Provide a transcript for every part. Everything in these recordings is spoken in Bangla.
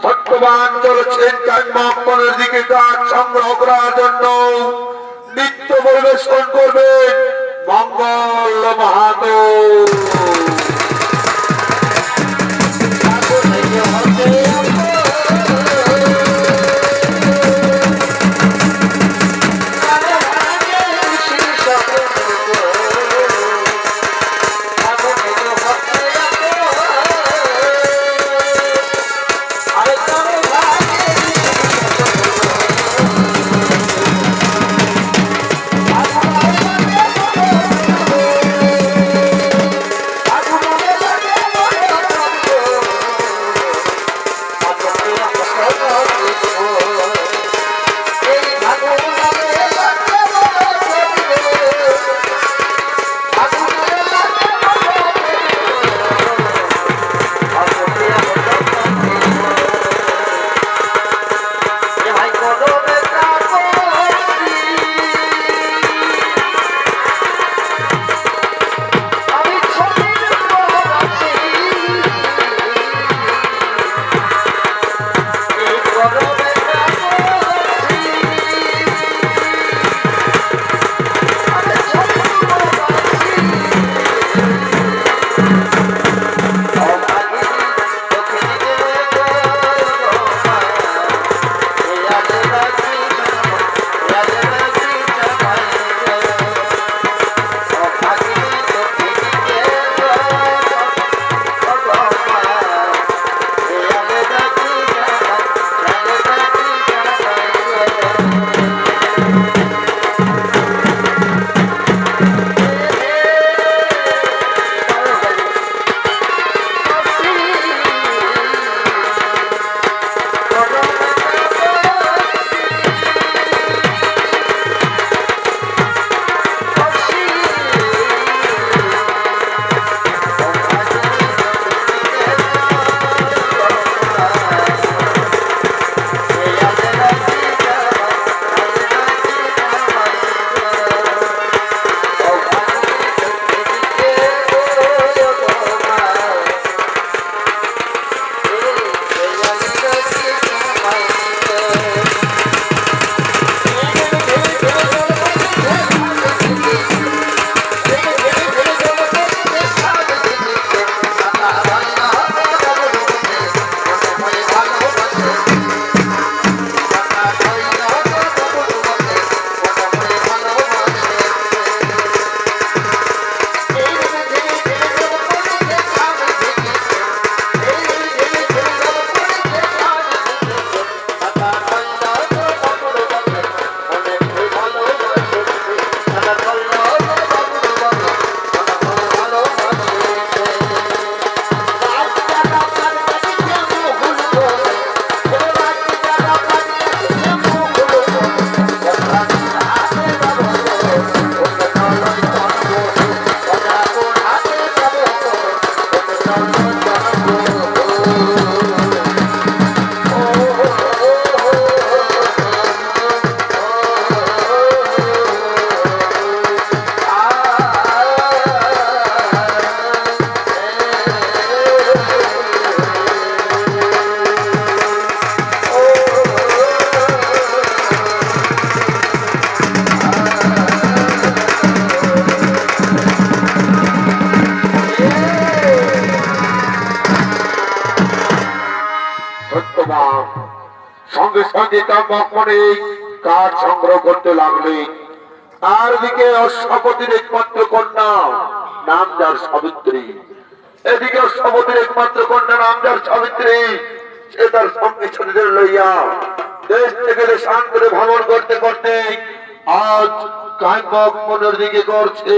সত্যবান চলেছেন কাইমনের দিকে কাজ সংগ্রহ করার জন্য নৃত্য পরিবেশন করবেন মঙ্গল মাহাতো। সঙ্গে সঙ্গে মকমনে কাঠ সংগ্রহ করতে লাগলেন। আর দিকে অশ্বপতির একমাত্র কন্যা নাম যার সাবিত্রী, এদিকে অশ্বপতির একমাত্র কন্যা নাম যার সাবিত্রী, সে তার সঙ্গে ছেলেদের লইয়া দেশ থেকে দেশান্তরে ভ্রমণ করতে করতে আজ কাইমনের দিকে করছে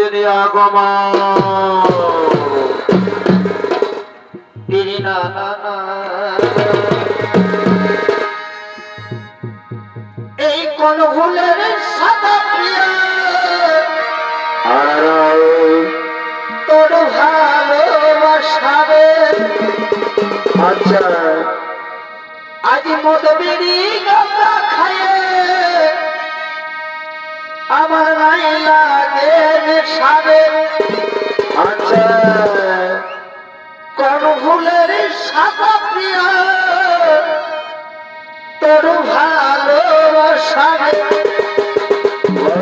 এই কোন ভুলের সাদা প্রিয় তোর ভালোবাসাবে। আচ্ছা আজ মদ বিড়ি গাঁজা খায়ে আমার নাই লাগে নেশাবে। আচ্ছা কোন ভুলের সাদা প্রিয় তোর ভালোবাসারে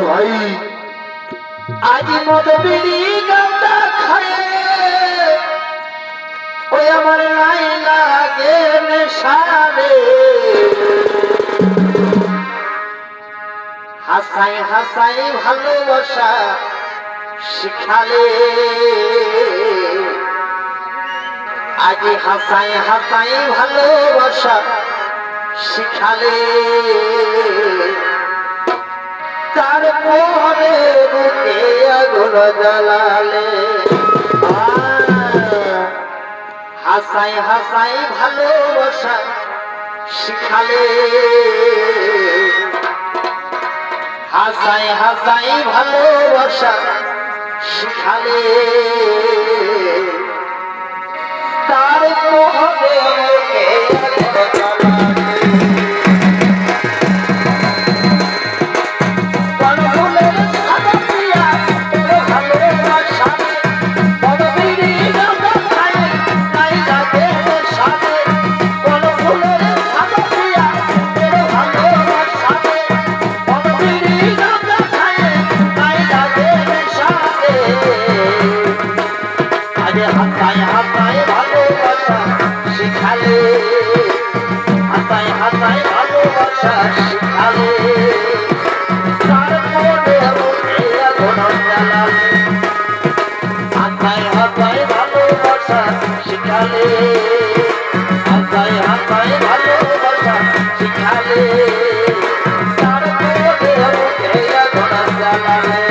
ভাই আজ মদ বিড়ি গাঁজা খায় ওই আমার নাই লাগে নেশারে হাসাই হাসাই ভালোবাসা শিখালে আজ হাসাই হাসাই ভালোবাসা শিখালে তারপরে বুকে আগুন জ্বালালে হাসাই হাসাই ভালোবাসা শিখালে হাসাই হাসাই ভালোবাসা শিখালে তারপরে বুকে আগুন জ্বালালে হাসাই হাসাই ভালোবাসা শিখালে হাসাই হাসাই ভালোবাসা শিখালে তারপরে বুকে আগুন জ্বালালে হাসাই হাসাই ভালোবাসা শিখালে হাসাই হাসাই ভালোবাসা শিখালে তারপরে বুকে আগুন জ্বালালে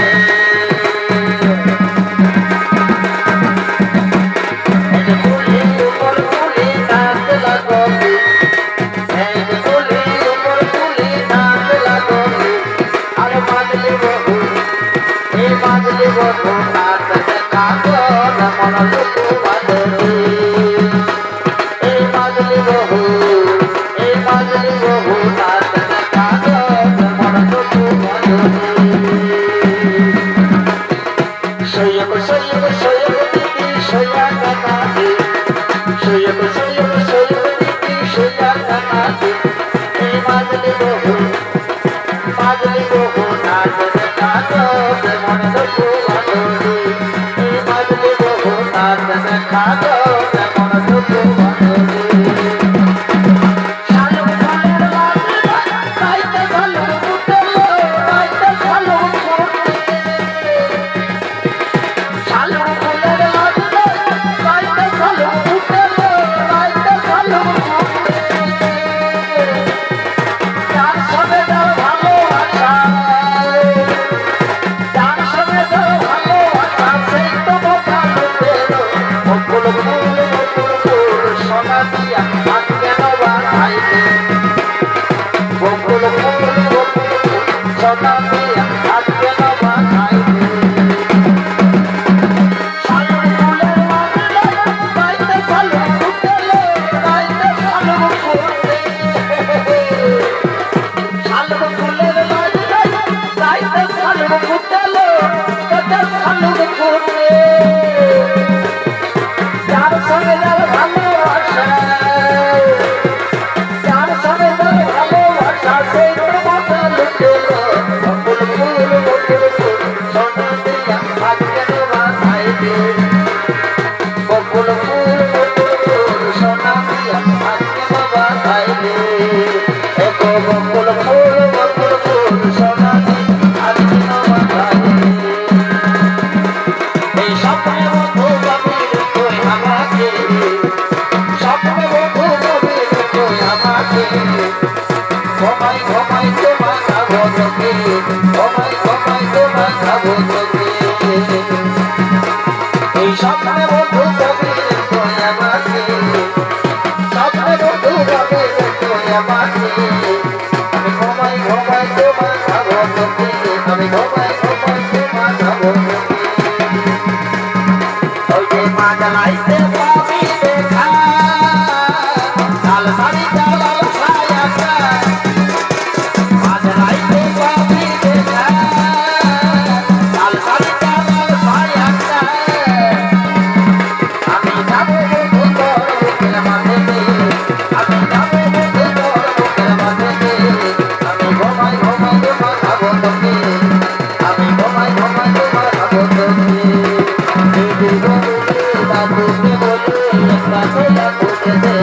খেলা খুঁজেছে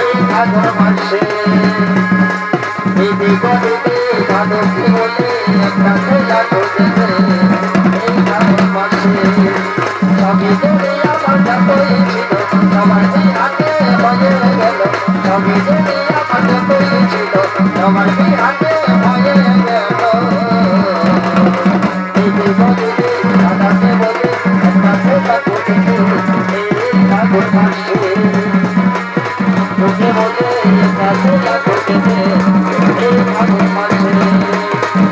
এই ভাগর মাসে দিদি গদিদি ভাদুকি বলে একটা খেলা খুঁজেছে এই ভাগর মাসে সবই যদি আমার যতই ছিল সবার হাতে হয়ে গেল সবই যদি আমার যতই ছিল সবার হাতে হয়ে গেল দিদি গদিদি দাদাকে বলে একটা খেলা খুঁজেছে এই ভাগর মাসে তোকে বলে একটা খেলা খুঁজেছে এই ভাগর মাসে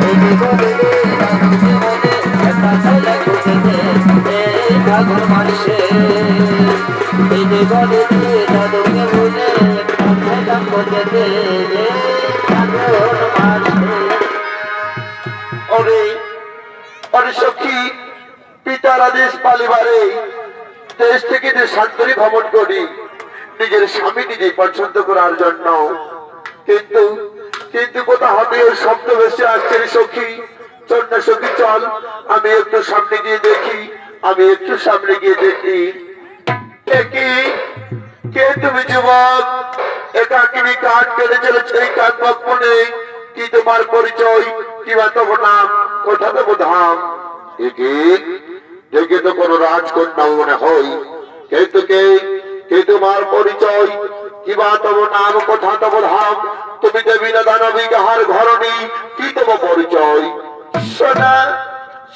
দিদি গদিদি দাদাকে বলে একটা খেলা খুঁজেছে এই ভাগর মাসে দিদি গদিদি দাদাকে বলে একটা খেলা খুঁজেছে এই ভাগর মাসে ওরে ওরে সখী, পিতার আদেশ পালিবারে দেশ থেকে দেশান্তরে ভ্রমণ করি নিজের স্বামী নিজে পছন্দ করার জন্য, কিন্তু কিন্তু কোথা হবে ওর শব্দ ভেসে আসছে রে সখী। চল না সখী চল, আমি একটু সামনে গিয়ে দেখি, আমি একটু সামনে গিয়ে দেখি। কি কে তুমি যুবক, একাকিনী কাঠ কেটে চলেছে এই কাঠ বনে, কি তোমার পরিচয়, কি বা তোমার নাম, কোথা তবু ধাম? একে দেখে তো কোন রাজকন্যা মনে হয়, কিন্তু কে তোমার পরিচয়, কি বা তব নাম, কোথা তব ধাম? তুমি দেবী না দানবী কাহার ঘরণী, কি তব পরিচয়? শোনা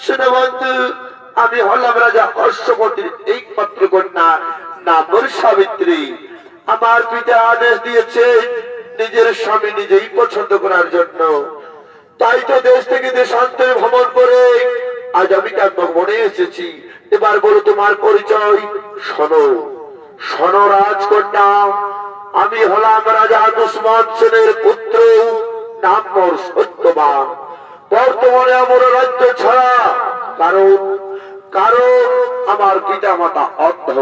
শোনা বন্ধু, আমি হলাম রাজা হর্ষবর্তীর একমাত্র কন্যা, নাম ওর সাবিত্রী। আমার পিতা আদেশ দিয়েছে নিজের স্বামী নিজেই পছন্দ করার জন্য, তাই তো দেশ থেকে দেশান্তরে ভ্রমণ করে আজ আমি কাব্যবনে এসেছি। এবার বলো তোমার পরিচয়। শোনো শোনো রাজকন্যা, আমি হলাম রাজা দুষ্মন্ত সেনের পুত্র, নাম মোর সত্যবান। বর্তমানে আমার রাজ্য ছাড়া কারণ কারণ আমার পিতা মাতা অন্ধ,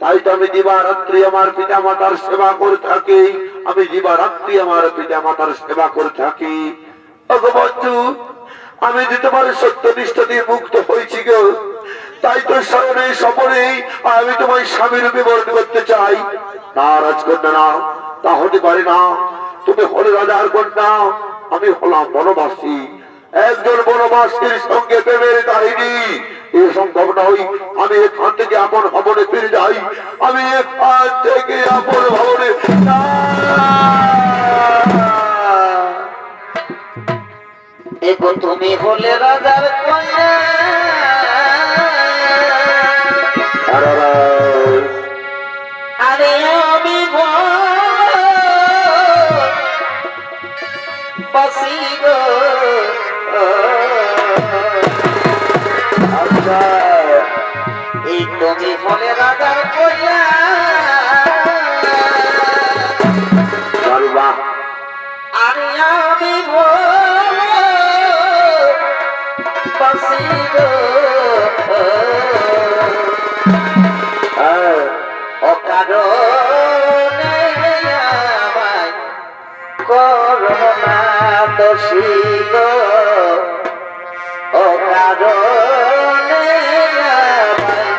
তাই তো আমি দিবারাত্রি আমার পিতা মাতার সেবা করে থাকি, আমি দিবারাত্রি আমার পিতা মাতার সেবা করে থাকি। বন্ধু, আমি যে তোমার সত্যনিষ্ঠা দিয়ে মুক্ত হয়েছি গো, তাই তো স্মরণে স্বপনে আমি তোমার স্বামী রূপে বরণ করতে চাই। না রাজকন্যা না, তা হতে পারে না। তুমি হলে রাজার কন্যা, আমি হলাম বনবাসী। একজন বনবাসীর সঙ্গে প্রেমের কাহিনী এ সম্ভব নয়। আমি এখান থেকে আপন ভবনে ফিরে যাই, আমি এখান থেকে আপন ভবনে না। দেখো তুমি হলে রাজার কন্যা, আরে আমি বাসি গো। আচ্ছা, এই তুমি হলে রাজার কন্যা, আরে আমি বাসি গো। অকারণে আমায় করোনা দোষী গো, অকারণে আমায়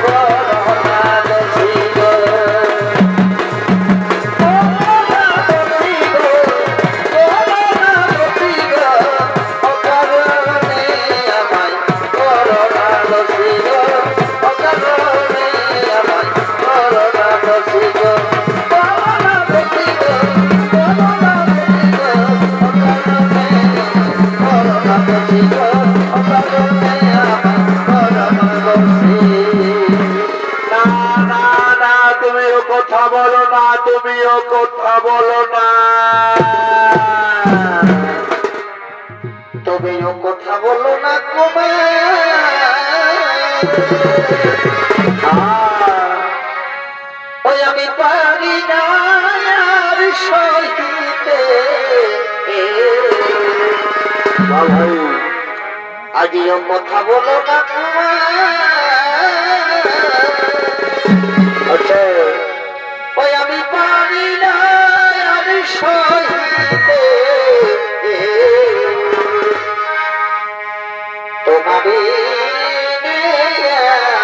করোনা দোষী গো, করোনা দোষী গো, করোনা দোষী গো, অকারণে আমায় করোনা দোষী গো, অকারণে আমায় করোনা দোষী গো, করোনা দোষী গো, করোনা দোষী গো, অকারণে করোনা দোষী গো, অকারণে আমায় করোনা দোষী। না না না, তুমিও কথা বলো না, তুমিও কথা বলো না। তবেও কথা বলো না কমে, ওই আমি পারি না আর সহিতে, ভাই আজিও কথা বলো না কমে, আচ্ছা ওই আমি পারি না আর সহিতে, তোমারে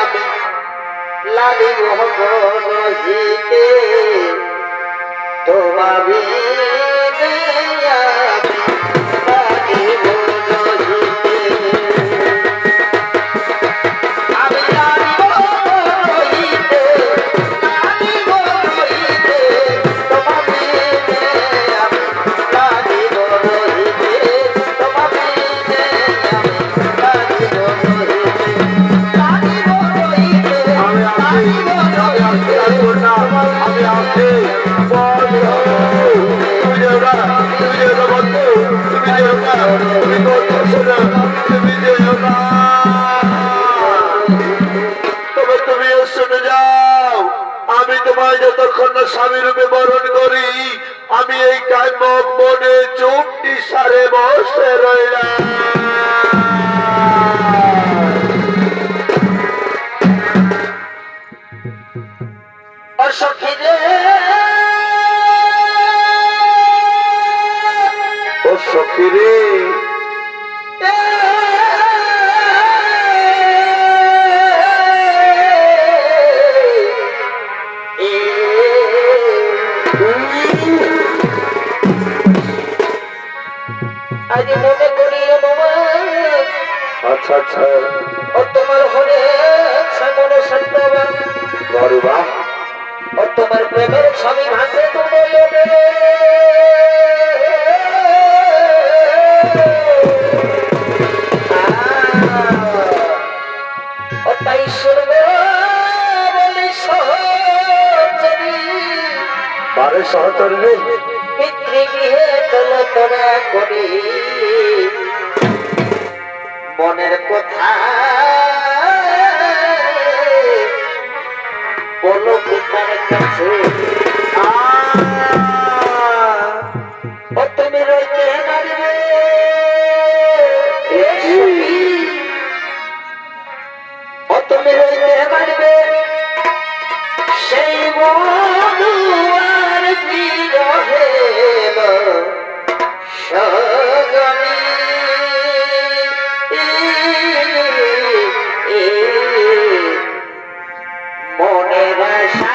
আমি লাগিব নহিতে তোমাবি যতক্ষণ না স্বামী রূপে বরণ করি আমি এই কাম্যক বনে চুপটি সারে বসে রইলাম। সখী রে ও সখী রে আজ মনে করি আচ্ছা আচ্ছা ও তোমার হলে মনে সত্যবান বাহ ও তোমার প্রেমের ছবি ভাসে তোমার ও তাই শুনবে বলি বারে সহচরী পিতৃগৃহে চলো তোরা করি মনের কথা বলো পিতার কাছে ও তুমি রইতে পারবে ও তুমি রইতে পারবে সেই মনুয়ার বিরহে সজনী মনের আশা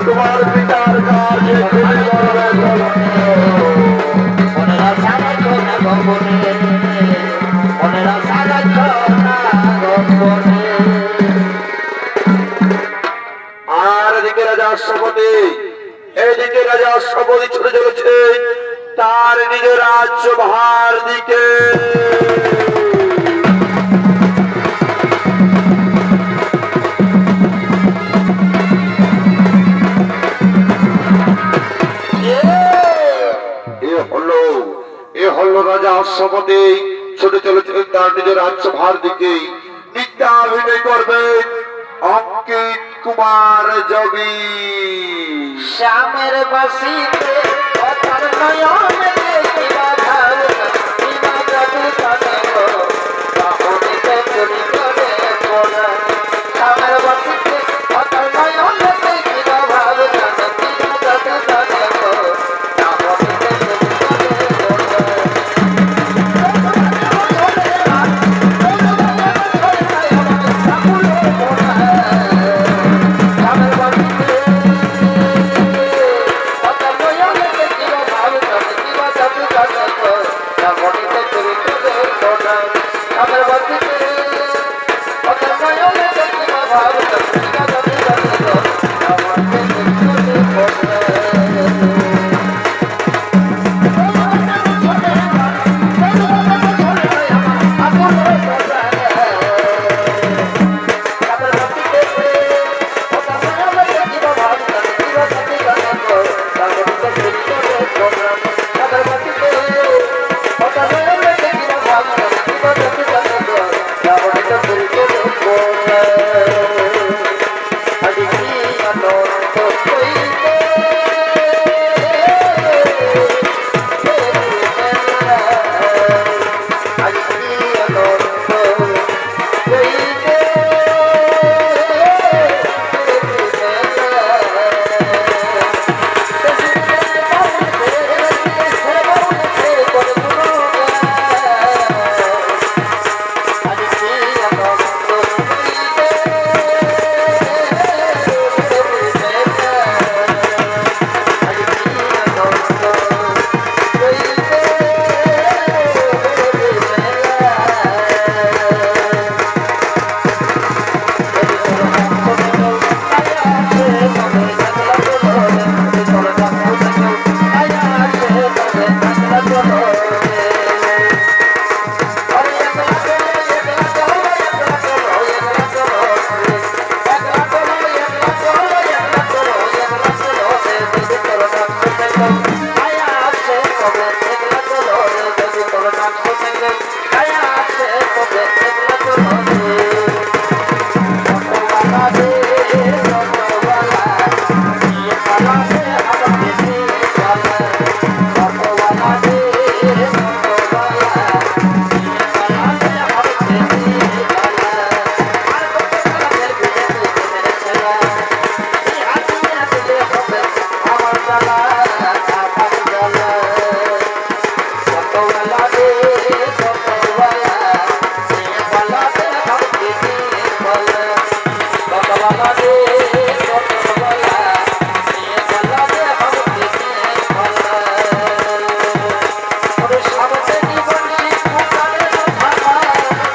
তোমার পিতার কাছে আর এদিকে রাজা অশ্বপতি এদিকে রাজা অশ্বপতি ছুটে চলেছে তার নিজের রাজ্য ভার দিকে। রাজা অশ্বপতি ছুটে চলেছিলেন তার নিজের রাজ্যভার দিকে। নিত্যাভিনয় করবেন অঙ্কিত কুমার যোগী। শ্যামের বাসিতে অতর নয়নে দেখিবা ভাবনা বিনা জাদু জানে গো বাহনিতে চুরি করে পড়া শ্যামের বাসিতে অতর নয়নে দেখিবা ভাবনা বিনা জাদু জানে গো বাহনিতে চুরি করে পড়া জ্বালা আমার জ্বালা কত লাগে কত বলা নিয়ে বলাতে ভক্তি নিয়ে বলা কত লাগে কত বলা নিয়ে বলাতে ভক্তি নিয়ে বলা ওরে সামনে জীবন শিক্ষারে থাকা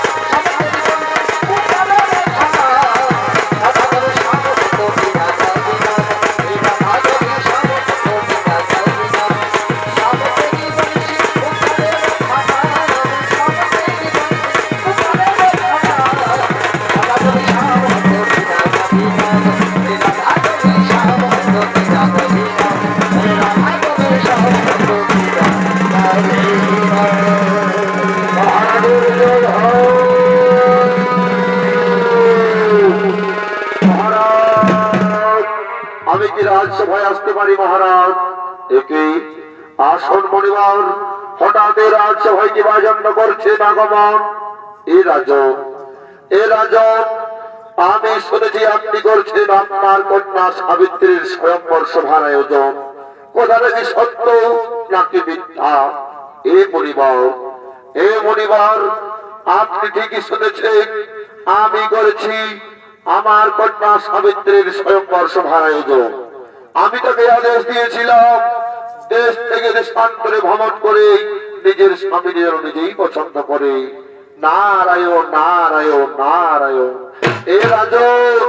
সামনে জীবন শিক্ষারে থাকা দাদা করে সামনে তো বিনা যাবে না এই বাবা যদি সামনে তো বিনা যাবে না সামনে জীবন শিক্ষারে থাকা সামনে জীবন শিক্ষারে থাকা দাদা করে সামনে তো বিনা যাবে না এই বাবা যদি সামনে তো বিনা যাবে না এই বাবা যদি সামনে তো বিনা যাবে না বাহাদুর যোধা মহারাজ, আমি কি রাজসভায় আসতে পারি মহারাজ? একে আসন মনিবার হঠাৎ এই রাজসভায় কি বাজন্য করছে আগমন? এ রাজন আমি শুনেছি আপনি করছেন আপনার কন্যা সাবিত্রীর স্বয়ংবর সভার আয়োজন। কোথা থেকে সত্য নাকি মিথ্যা? এ মনিবার আপনি ঠিকই শুনেছেন, আমি করেছি আমার কন্যা সাবিত্রীর স্বয়ংবর সভার আয়োজন। আমি তাকে আদেশ দিয়েছিলাম দেশ থেকে দেশান্তরে ভ্রমণ করে নিজের স্বামী নিজেই পছন্দ করে। নারায়ণ নারায়ণ নারায়ণ। এ রাজন,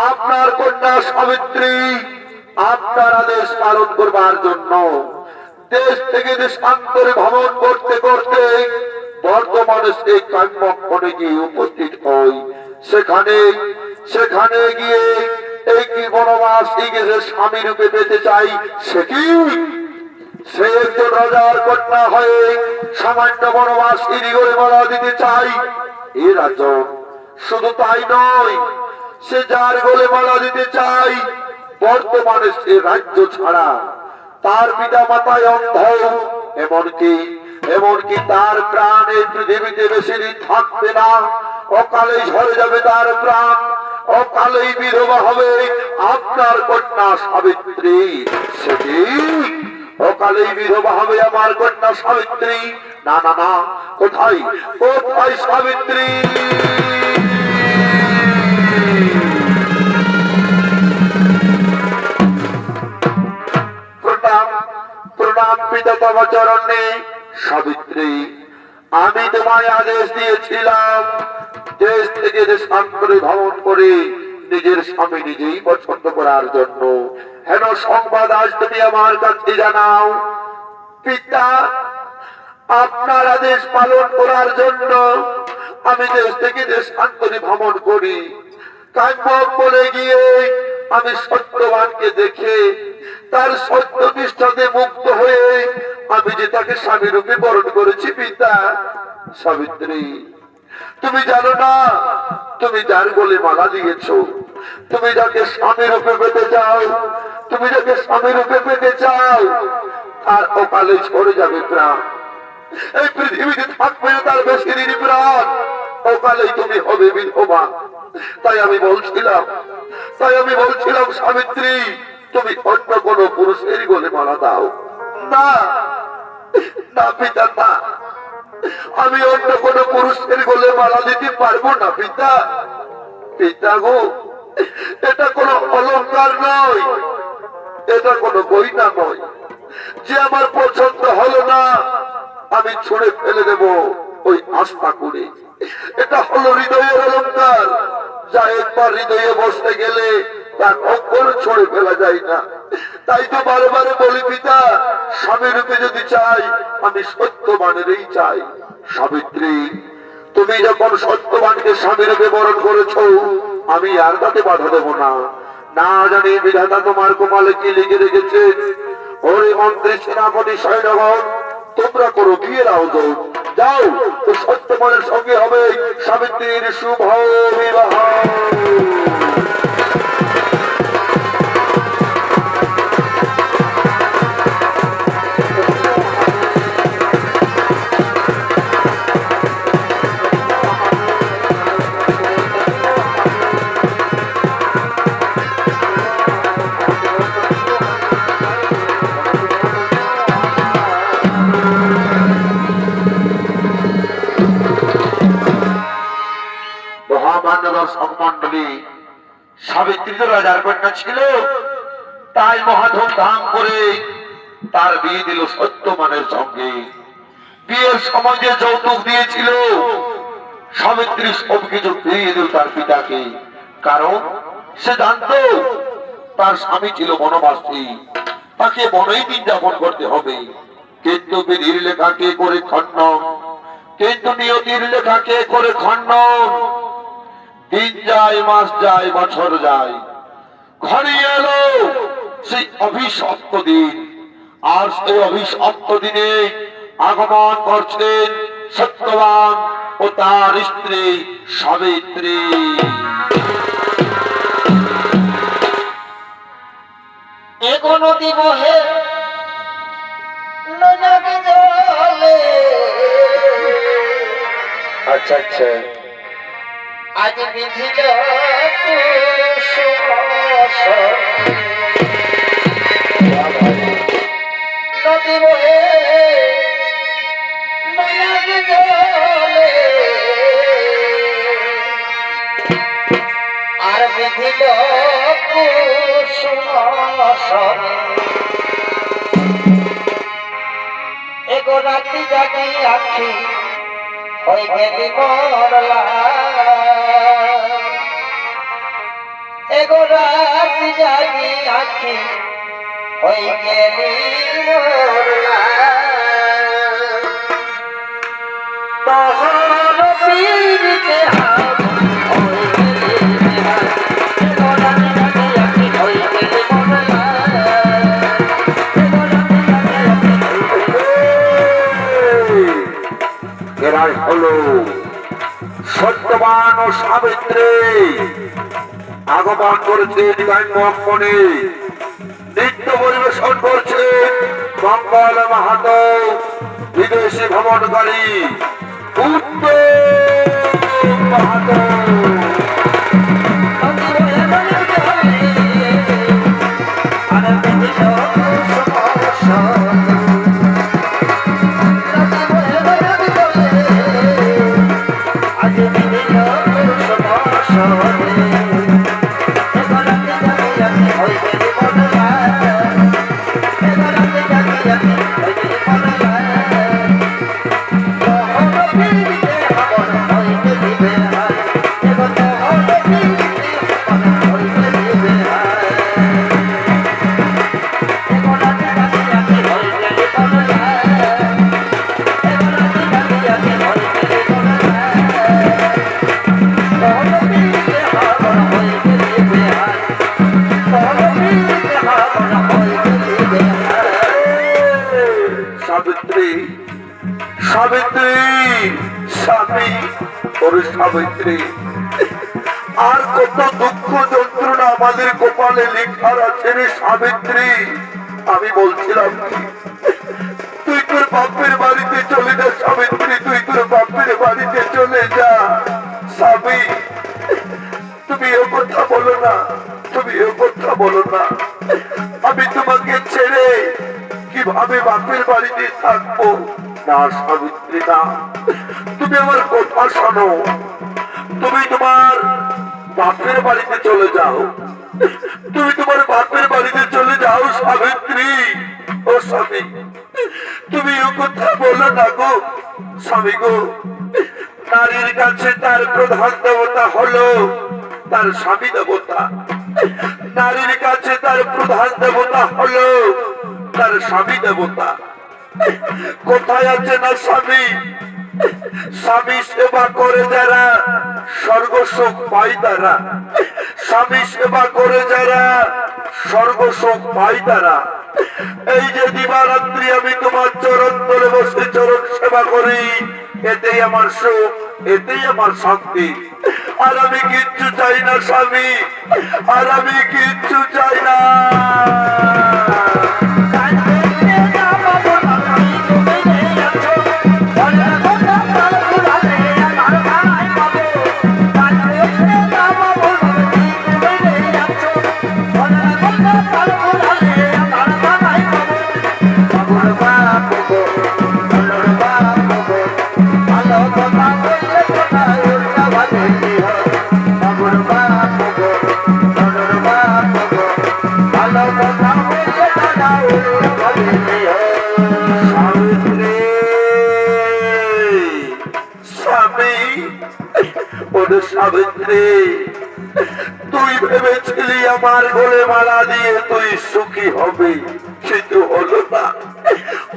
আপনার কন্যা সাবিত্রী আপনার আদেশ পালন করবার জন্য দেশ থেকে দেশান্তরে ভ্রমণ করতে করতে বর্তমানে সেই কাম্যক্ষণে গিয়ে উপস্থিত হই। সেখানে গিয়ে এই কি বনবাসী গিয়ে স্বামী রূপে পেতে চাই, সে কি সে একজন রাজার কন্যা হয়ে সামান্য বনবাসী গড়ে মালা দিতে চাই। এ রাজন, শুধু তাই নয়, সে যার গোলে মালা দিতে চাই বর্তমানে সে রাজ্য ছাড়া, তার পিতা মাতায় অন্ধ, এমনকি তার প্রাণ এই পৃথিবীতে বেশি দিন থাকবে না, অকালেই ঝরে যাবে তার প্রাণ, অকালেই বিধবা হবে আপনার কন্যা সাবিত্রী। সেটি অকালেই বিধবা হবে আমার কন্যা সাবিত্রী। না না না, কোথায় কোথায় সাবিত্রী? প্রণাম পিতা তব চরণে। সাবিত্রী, আমি তোমায় আদেশ দিয়েছিলাম দেশ থেকে দেশান্তরে ভ্রমণ করে নিজের স্বামী নিজেই পছন্দ করার জন্য। হেন সংবাদ আজ তুমি আমার কাছে জানাও। পিতা, আপনার আদেশ পালন করার জন্য আমি দেশ থেকে দেশান্তরে ভ্রমণ করি। কাম্যক বলে গিয়ে আমি সত্যবানকে দেখে তার সত্য নিষ্ঠাতে মুক্ত হয়ে আমি যে তাকে স্বামী রূপে বরণ করেছি। পিতা, সাবিত্রী, তুমি জানো না তুমি যার গলে মালা দিয়েছ, তুমি যাকে স্বামী রূপে পেতে চাও, তুমি যাকে স্বামী রূপে পেতে চাও, তার অকালে ঝরে যাবে প্রাণ। এই পৃথিবীতে থাকবে না তার বেশি দিন প্রাণ, অকালেই তুমি হবে বিধবা। তাই আমি বলছিলাম সাবিত্রী, তুমি অন্য কোন পুরুষের গলে মালা দাও। না না পিতা, না, আমি অন্য কোন পুরুষের গলে মালা দিতে পারবো না। পিতা, পিতা গো, এটা কোনো অলংকার নয়, এটা কোনো গয়না নয় যে আমার পছন্দ হলো না আমি ছুঁড়ে ফেলে দেব ওই আস্থা করে। এটা হলো হৃদয়ের অলংকার, যা একবার হৃদয়ে বসতে গেলে তা কখনো ছুঁড়ে ফেলা যায় না। তাই তো বারে বারে বলি পিতা, স্বামী রূপে যদি চাই আমি সত্যবানেরই চাই। সাবিত্রী, তুমি যখন সত্যবানকে স্বামী রূপে বরণ করেছো, আমি আর তাতে বাধা দেব না। না জানি বিধাতা তোমার কপালে কি লিখে রেখেছে। ওরে মন্ত্রী, সেনাপতি, সৈন্যগণ, তোমরা করো বিয়ের আয়োজন। যাও, তো সত্যবানের সঙ্গে হবে সাবিত্রীর শুভ বিবাহ। সাবিত্রী তো রাজার কন্যা ছিল, তাই মহাধুম ধাম করে তার বিয়ে দিল সত্যবানের সঙ্গে। বিয়ের সময় যে যৌতুক দিয়েছিল, সাবিত্রী সবকিছু ফিরিয়ে দিল তার পিতাকে। কারণ সে জানতো তার স্বামী ছিল বনবাসী, তাকে বনেই দিন যাপন করতে হবে। কিন্তু বিধির লেখা কে করে খণ্ডন, কিন্তু নিয়তির লেখা কে করে খণ্ডন। দিন যায়, মাস যায়, বছর যায়, ঘনিয়ে এলো সেই অভিশপ্ত দিন। আর সেই অভিশপ্ত দিনে আগমন করছেন সত্যবান ও তার স্ত্রী সাবিত্রী। এগোনো দিব হে নদী জলে, আচ্ছা আচ্ছা, আজ বিধিল কুসুমাসন। নদী বহে নদী জলে, আর বিধিল কুসুমাসন। এগো রাতি জাগি আখি হয়ে গেলি মরলা, এগো রাতি জাগি আখি হয়ে গেলি মরলা। তখন পীড়িতে হাত হয়ে গেলি বেহাত, এগো রাতি জাগি আখি হয়ে গেলি মরলা, এগো রাতি জাগি আখি হয়ে গেলি। এরাই হলো সত্যবান ও সাবিত্রী। আগমন করেছে মনে, নৃত্য পরিবেশন করছে মঙ্গল মাহাতো, বিদেশি ভ্রমণকারী উত্তম মাহাতো। সাবিত্রী, সাবিত্রী, স্বামী ওরে সাবিত্রী, আর কত দুঃখ যন্ত্রণা আমাদের কপালে লেখার আছে রে সাবিত্রী। আমি বলছিলাম তুই তোর বাপের বাড়িতে চলে যা সাবিত্রী, তুই তোর বাপের বাড়িতে চলে যা। স্বামী তুমি এ কথা বলো না, তুমি এ কথা বলো না। আমি তোমাকে ছেড়ে কিভাবে বাপের বাড়িতে থাকবো? না সাবিত্রী না, তুমি আমার কথা শোনো, তুমি তোমার বাপের বাড়িতে চলে যাও, তুমি তোমার বাপের বাড়িতে চলে যাও সাবিত্রী। ও স্বামী তুমি ও কথা বলো না গো স্বামী গো। নারীর কাছে তার প্রধান দেবতা হলো তার স্বামী দেবতা, নারীর কাছে তার প্রধান দেবতা হলো তার স্বামী দেবতা। কোথায় আছে না স্বামী? স্বামী সেবা করে যারা স্বর্গসুখ পাই তারা, স্বামী সেবা করে যারা স্বর্গসুখ পাই তারা। এই যে দিবারাত্রি আমি তোমার চরণ তলে বসে চরণ সেবা করি, এতেই আমার সুখ, এতেই আমার শান্তি। আর আমি কিচ্ছু চাই না স্বামী, আর আমি কিচ্ছু চাই না। Bye. সাবিত্রী, স্বামী, ওরে সাবিত্রী, তুই ভেবেছিলি আমার গলে মালা দিয়ে তুই সুখী হবে, কিন্তু হলো না,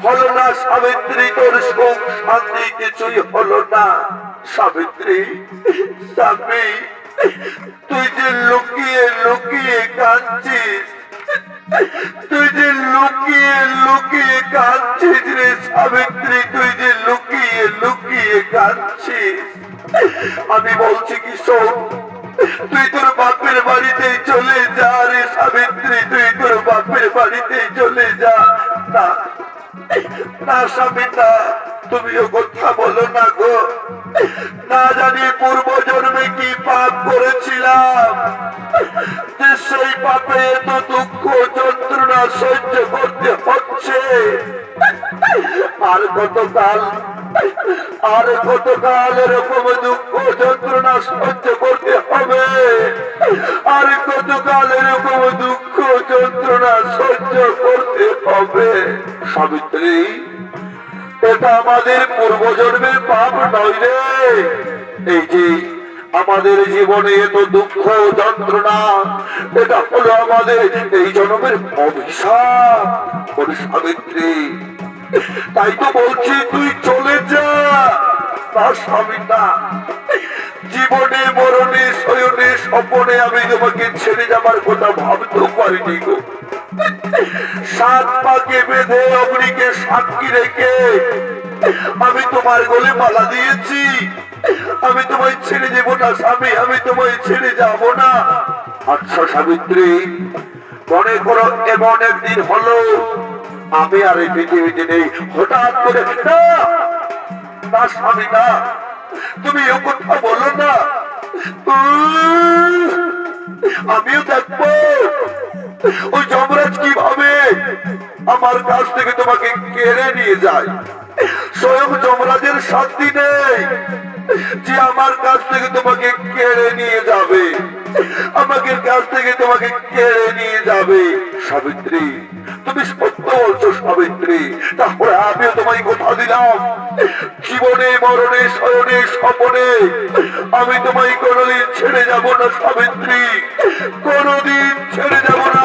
হলো না সাবিত্রী, তোর সুখ শান্তি কিছুই হলো না। সাবিত্রী, স্বামী, তুই যে লুকিয়ে লুকিয়ে কাঁদছিস, তুই যে লুকিয়ে লুকিয়ে কাঁদছিস রে সাবিত্রী, তুই যে লুকিয়ে লুকিয়ে কাঁদছিস, আমি বলছি কি শোন, তুই তোর বাপের বাড়িতে চলে যা রে সাবিত্রী, তুই তোর বাপের বাড়িতে চলে যা। না না স্বামী, না, তুমিও কথা বলো না গো, না জানি পূর্ব জন্মে কি পাপ করেছিলাম যে সেই পাপে এত দুঃখ যন্ত্রণা সহ্য করতে হচ্ছে। আর কতকাল, আর কতকাল এরকম দুঃখ যন্ত্রণা সহ্য করতে হবে, আর কতকাল এরকম দুঃখ যন্ত্রণা সহ্য করতে হবে। সাবিত্রী, এটা আমাদের পূর্বজন্মের পাপ নয় রে, এই যে আমাদের জীবনে এত দুঃখ যন্ত্রণা, এটা হলো আমাদের এই জন্মের অভিশাপ। ওরে সাবিত্রী, তাই তো বলছি তুই চলে যা। না স্বামী, না, জীবনে মরণে শয়নে স্বপনে আমি তোমাকে ছেড়ে যাবার কথা ভাবতেও পারিনি গো। 7 পাকে বেঁধে অগ্নিকে সাক্ষী রেখে আমি তোমার গলে মালা দিয়েছি, আমি তোমায় ছেড়ে যাবো না স্বামী, আমি তোমায় ছেড়ে যাব না। আচ্ছা সাবিত্রী, মনে করো এমন একদিন হলো আমি আর এই পৃথিবীতে নেই, হঠাৎ করে, না না স্বামী, না, তুমি এ কথা বলো না, আমিও দেখবো ওই যমরাজ কিভাবে আমার কাছ থেকে তোমাকে কেড়ে নিয়ে যায়। স্বয়ং যমরাজের শান্তি নেই যে আমার কাছ থেকে তোমাকে কেড়ে নিয়ে যাবে, আমাকে কাছ থেকে তোমাকে কেড়ে নিয়ে যাবে। সাবিত্রী, তুমি সত্য বলছো সাবিত্রী, তাহলে আমিও তোমায় কথা দিলাম, জীবনে মরণে শয়নে স্বপনে আমি তোমায় কোনোদিন ছেড়ে যাব না সাবিত্রী, কোনোদিন ছেড়ে যাব না।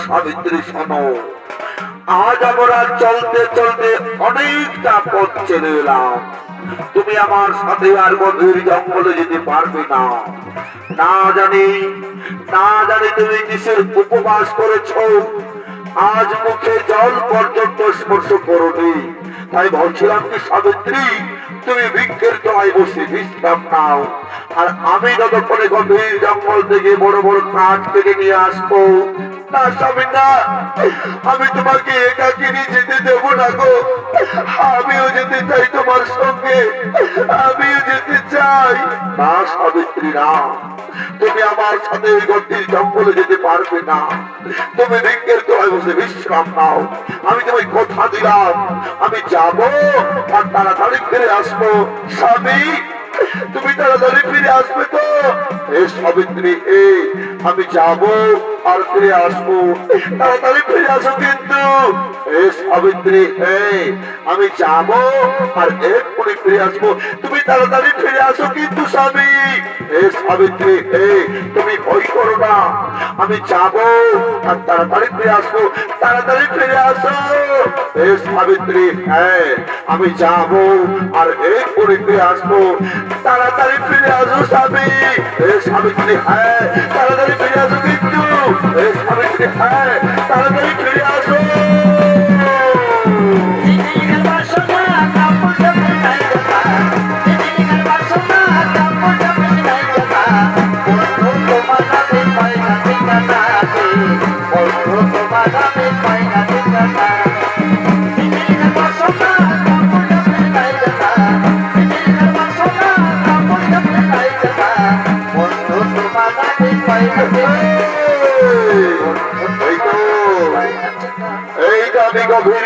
সাবিত্রী শোনো, আজ আমরা চলতে চলতে অনেকটা পথ চলে এলাম, তুমি আমার সাথে আর গভীর জঙ্গলে যেতে পারবে না। না জানি তুমি কিসের উপবাস করেছো, আজ মুখে জল পর্যন্ত স্পর্শ করোনি, তাই বলছিলাম কি সাবিত্রী, তুমি বৃক্ষের তলায় বসে বিশ্রাম নাও, আর আমি যতক্ষণে গভীর জঙ্গল থেকে বড় বড় কাঠ কেটে নিয়ে আসবো। না স্বামী, না, আমি তোমাকে একাকিনী যেতে দেবো না গো, আমিও যেতে চাই তোমার সঙ্গে, আমিও যেতে চাই। না সাবিত্রী, না, তুমি আমার সাথে এই গভীর জঙ্গলে যেতে পারবে না, তুমি বৃক্ষের তলায় বসে বিশ্রাম নাও, আমি তোমায় কথা দিলাম আমি যাবো আর তাড়াতাড়ি ফিরে আসবো। স্বামী, তুমি তাড়াতাড়ি ফিরে আসবে তো? এ সাবিত্রী, আমি যাবো আর ফিরে আসবো, তাড়াতাড়ি ফিরে আসো কিন্তু। এ সাবিত্রী, আমি যাবো আর এক্ষুনি ফিরে আসবো, তুমি তাড়াতাড়ি ফিরে আসো কিন্তু স্বামী। এ সাবিত্রী, তুমি ভয় করো না, আমি যাবো আর তাড়াতাড়ি ফিরে আসবো, তাড়াতাড়ি ফিরে আসো। এ সাবিত্রী, আমি যাবো আর এক্ষুনি ফিরে আসবো, তাড়াতাড়ি ফিরে আসো স্বামী। এ সাবিত্রী, তাড়াতাড়ি ফিরে আসো কিন্তু। এ সাবিত্রী, তাড়াতাড়ি ফিরে আসো। Sonar,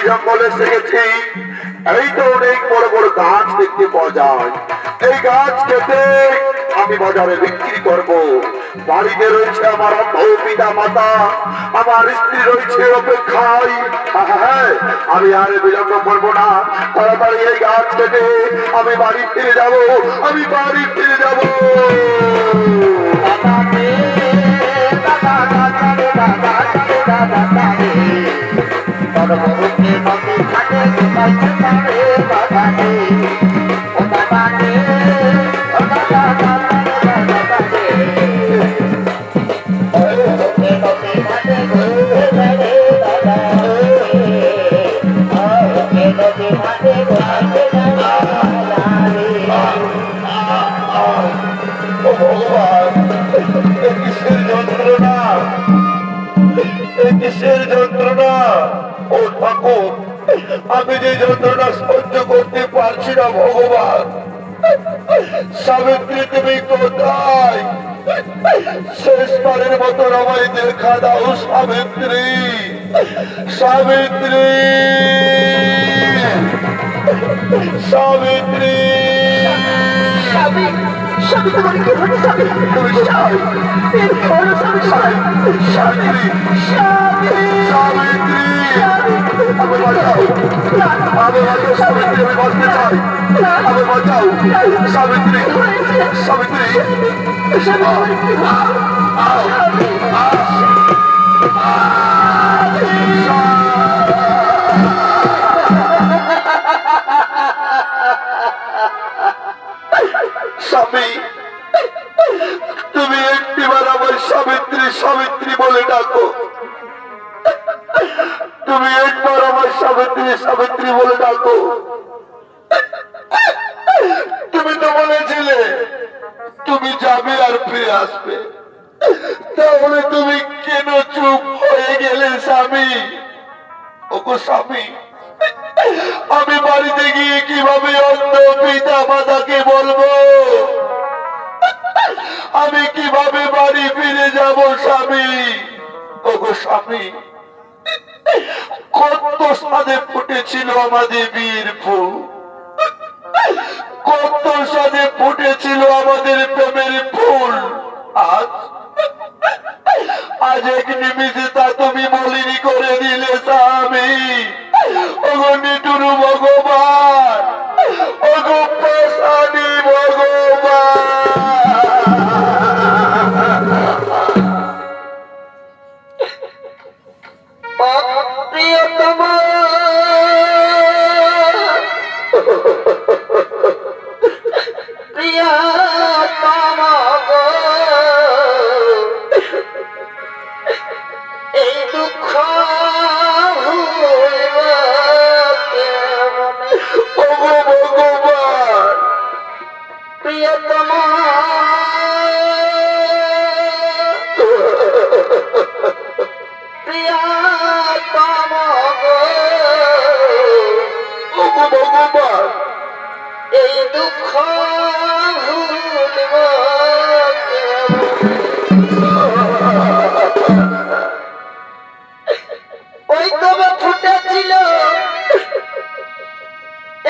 জঙ্গলে এসে গেছি। এই তো অনেক বড় বড় গাছ দেখতে পাওয়া যায়। এই গাছ কেটে আমি বাজারে বিক্রি করব। বাড়িতে রয়েছে আমার অন্ধ পিতা মাতা, আমার স্ত্রী রয়েছে অপেক্ষায়। হ্যাঁ, আমি আর বিলম্ব করবো না, তাড়াতাড়ি এই গাছ কেটে আমি বাড়ি ফিরে যাব। আমি বাড়ি ফিরে যাব। কিসের যন্ত্রণা? ও ঠাকুর, আমি যে যন্ত্রণা সহ্য করতে পারছি না ভগবান। সাবিত্রী, তুমি কোথায়? শেষবারের মতো আমায় দেখা দাও সাবিত্রী। সাবিত্রী, সাবিত্রী, স্বামী, তোমার কি হলো স্বামী? তুমি কোথায়? সাবিত্রী, সাবিত্রী, আমি বাঁচাও, আমি বাঁচাও সাবিত্রী, আমি বাঁচতে চাই, আমি বাঁচাও সাবিত্রী, সাবিত্রী। স্বামী, তুমি একটিবার আমার সাবিত্রী সাবিত্রী বলে ডাকো। তুমি একবার আমার সাবিত্রী সাবিত্রী বলে ডাকো। তুমি তো বলেছিলে তুমি যাবে আর ফিরে আসবে, তাহলে তুমি কেন চুপ হয়ে গেলে স্বামী? ওগো স্বামী, আমি বাড়িতে গিয়ে কিভাবে অন্য পিতা মাতাকে বলবো? আমি কিভাবে বাড়ি ফিরে যাব স্বামী? ওগো স্বামী, কত সাদে ফুটেছিল আমাদের বীর ফুল, কত সাদে ফুটেছিল আমাদের প্রেমের ফুল। আজ আজ এক নিমিষে তা তুমি মলিনী করে দিলে স্বামী। ওগো নিটুর ভগবান, ওগো প্রসাদী ভগবান। প্রিয়তমা, প্রিয়তমা গো, এই দুঃখ ভুলব কেমনে? ওগো ভগবান, প্রিয়তমা, প্রিয়তমা গো, ওগো ভগবান, এই দুঃখ ভুলব কেমনে? ওই তবে ফুটেছিল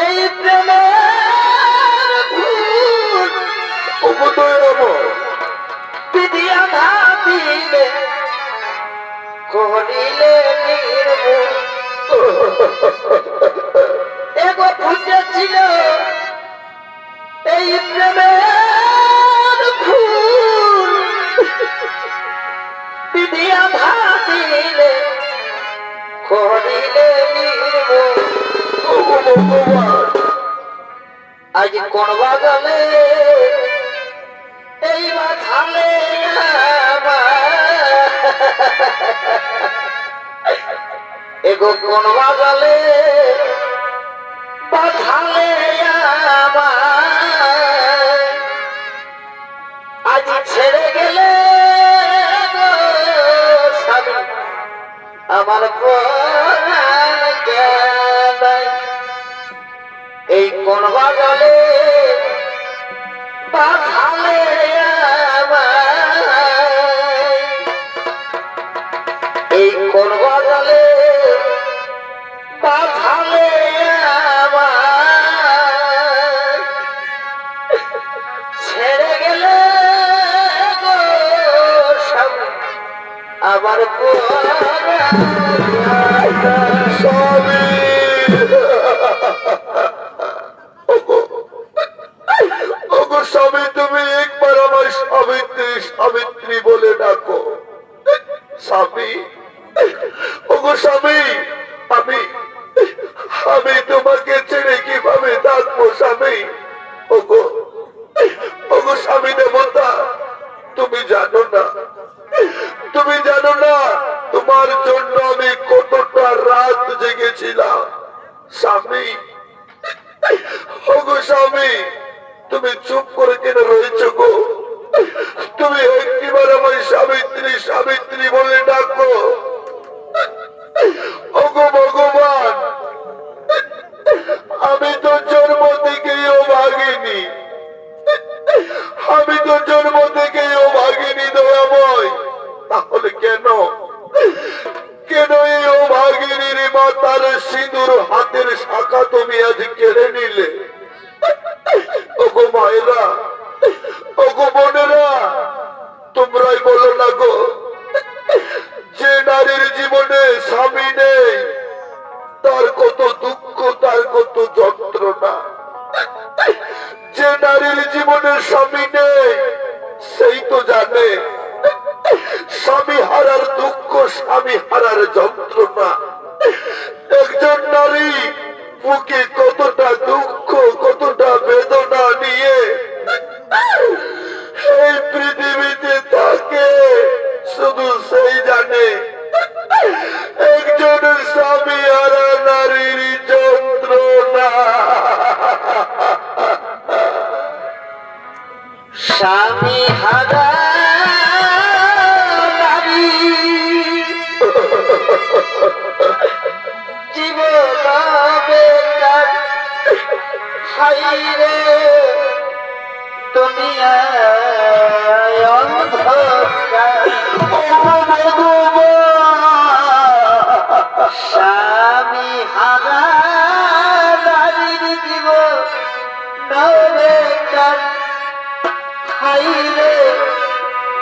এই প্রেমের ফুল, ওগো দয়াময়, বিধিয়া ভাবিলে করিলে নির্মূল। এগো ফুটেছিল এই প্রেমের ফুল, বিধিয়া ভাবিলে করিলে নির্মূল। ওগো ভগবান, আজ কোন বাগালে এই বাধালে এগো কোন বাগালে বাধালে আজ ছেড়ে গেলে গো স্বামী, আমার প্রাণ গেলাই। এই কোন বাগালে বাধালে এই কোন বাগালে বাধা ছেড়ে গেলে গো স্বামী আবার স্বামী ওগো স্বামী, তুমি একবার আমার সাবিত্রী সাবিত্রী বলে ডাকো। স্বামী, ওগো স্বামী, আমি আমি তোমাকে ছেড়ে কিভাবে থাকবো স্বামী? ওগো ওগো স্বামী দেবতা, তুমি জানো না, তুমি জানো না তোমার জন্য আমি কতটা রাত জেগেছিলাম। স্বামী, ওগো স্বামী, তুমি চুপ করে কেন রয়েছ গো? তুমি একটিবার আমার সাবিত্রী সাবিত্রী বলে ডাকো। ওগো ভগবান, আমি তো জন্ম থেকেও ভাগিনি, আমি তো জন্ম থেকেও ভাগিনি দয়াময়। তাহলে কেন কেন এই অভাগিনীর মাতার সিঁদুর হাতের শাখা তুমি আজ কেড়ে নিলে? ওগো মায়েরা, ওগো বোনেরা, তোমরাই বলো না গো, যে নারীর জীবনে স্বামী নেই তার কত দুঃখ, তার কত যন্ত্রণা। যে নারীর জীবনে স্বামী নেই সেই তো জানে স্বামী হারার দুঃখ, স্বামী হারার যন্ত্রণা। একজন নারী বুকে কতটা দুঃখ, কতটা বেদনা নিয়ে এই পৃথিবীতে থাকে শুধু সেই জানে। একজন স্বামী হারা নারীর যন্ত্রণা। স্বামী হারা নারী জীবন বেকার, হাইরে দুনিয়ায় অন্ধকার। স্বামী হারা নারীর জীবন বেকার, হাইরে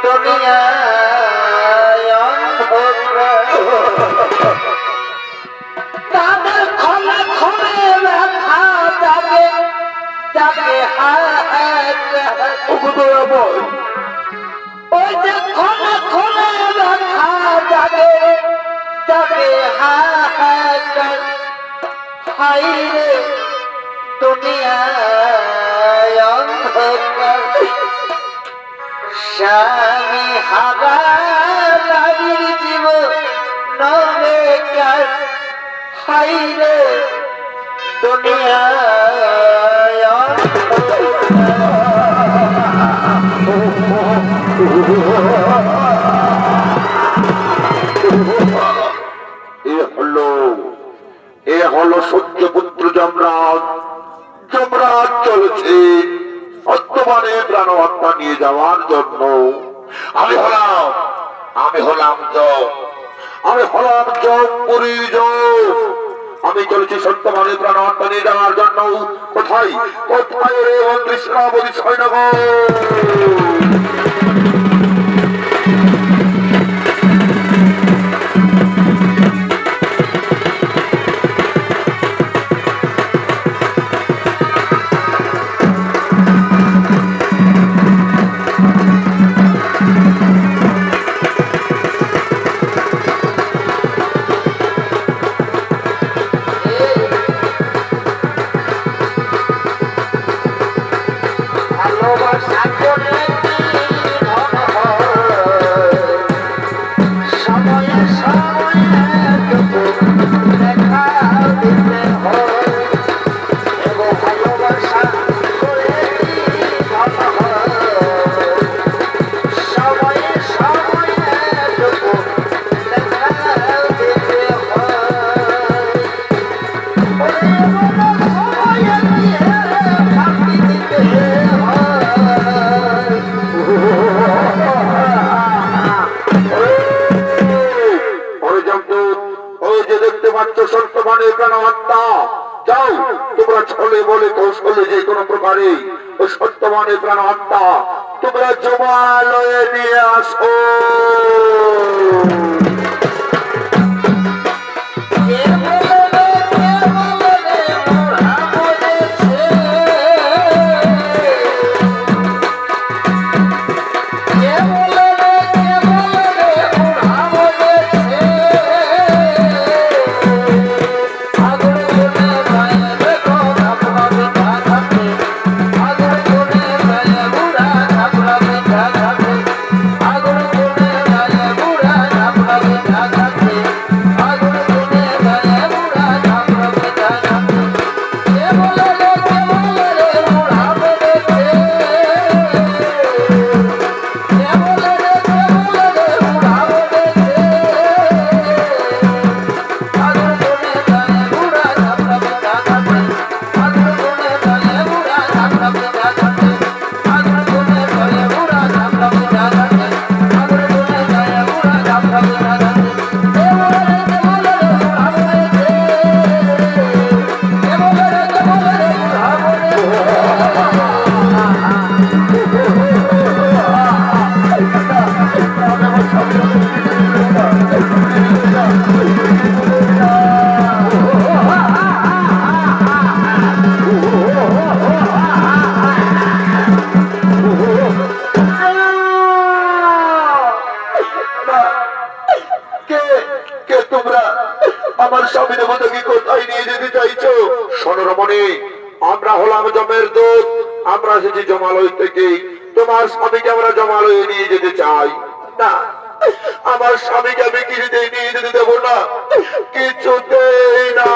দুনিয়ায় অন্ধকার। তাদের খোলা খোলে ব্যথা যাবে যাবে ওই যে খোলা খোলে ব্যথা যাবে যাবে হাহাকার, হাইরে দুনিয়ায় অন্ধকার। স্বামী হারা নারীর জীবন বেকার, হাইরে দুনিয়ায় এ হলো সত্যপুত্র যমরাজ। যমরাজ চলেছে বর্তমানে প্রাণ হত্যা নিয়ে যাওয়ার জন্য। আমি হলাম যম, আমি হলাম যমপুরীর যম। আমি চলেছি সত্যমানে প্রাণ হত্যা নিয়ে যাওয়ার জন্য। কোথায় কোথায় রে কৃষ্ণাবতী সৈন্যগণ? যাও তোমরা ছলে বলে কৌশলে যে কোনো প্রকারে ওই সত্যবাণী প্রাণ আত্মা তোমরা জমালয়ে নিয়ে আসো। আমার স্বামীর মতকে কোথায় নিয়ে যেতে চাইছো? শোনো রমণী, আমরা হলাম জমের দুধ, আমরা এসেছি জমালয় থেকে। তোমার স্বামীকে আমরা জমালয়ে নিয়ে যেতে চাই না। আমার স্বামীকে আমি কিছুতেই নিয়ে যেতে দেবো না, কিছুতেই না।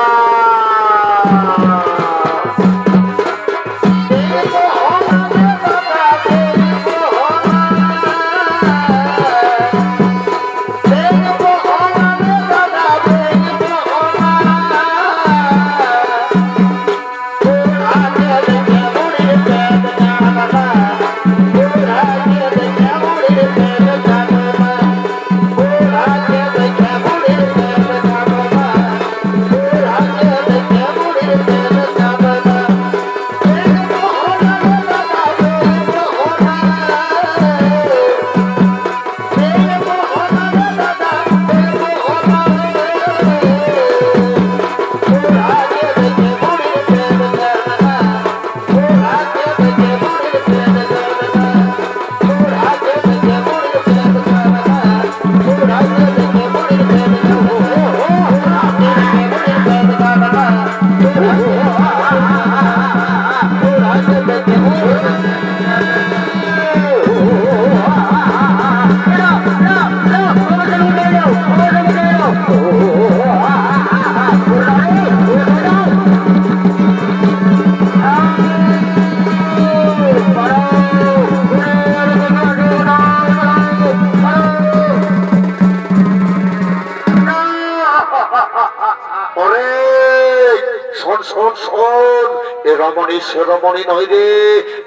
রমণী সে রমণী নয় রে,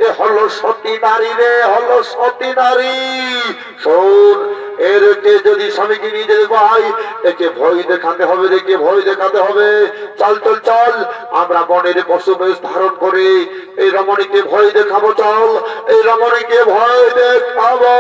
এ হলো সতী নারী রে, হলো সতী নারী। শোন, এরকে যদি স্বামীকে নিয়ে যেতে পাই, একে ভয় দেখাতে হবে, একে ভয় দেখাতে হবে। চল চল চল, আমরা বনের পশু বেশ ধারণ করে এই রমণীকে ভয় দেখাবো। চল, এই রমণীকে ভয় দেখাবো।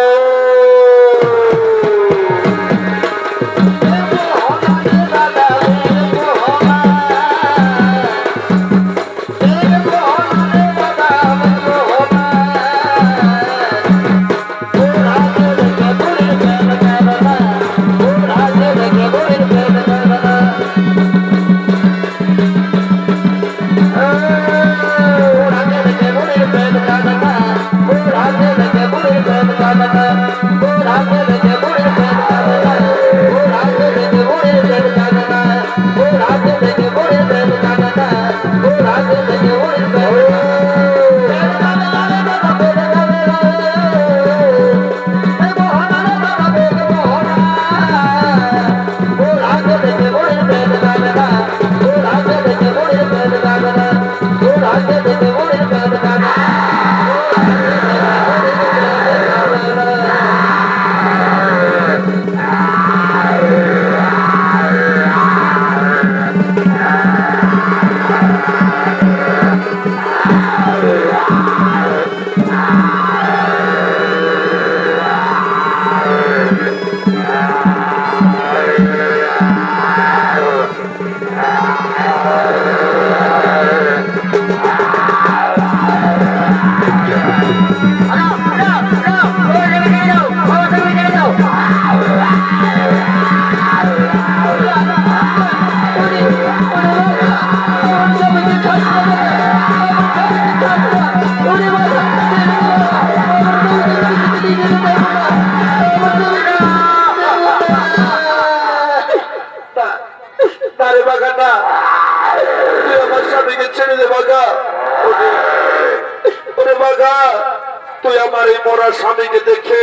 তুই আমার এই মরা স্বামীকে দেখে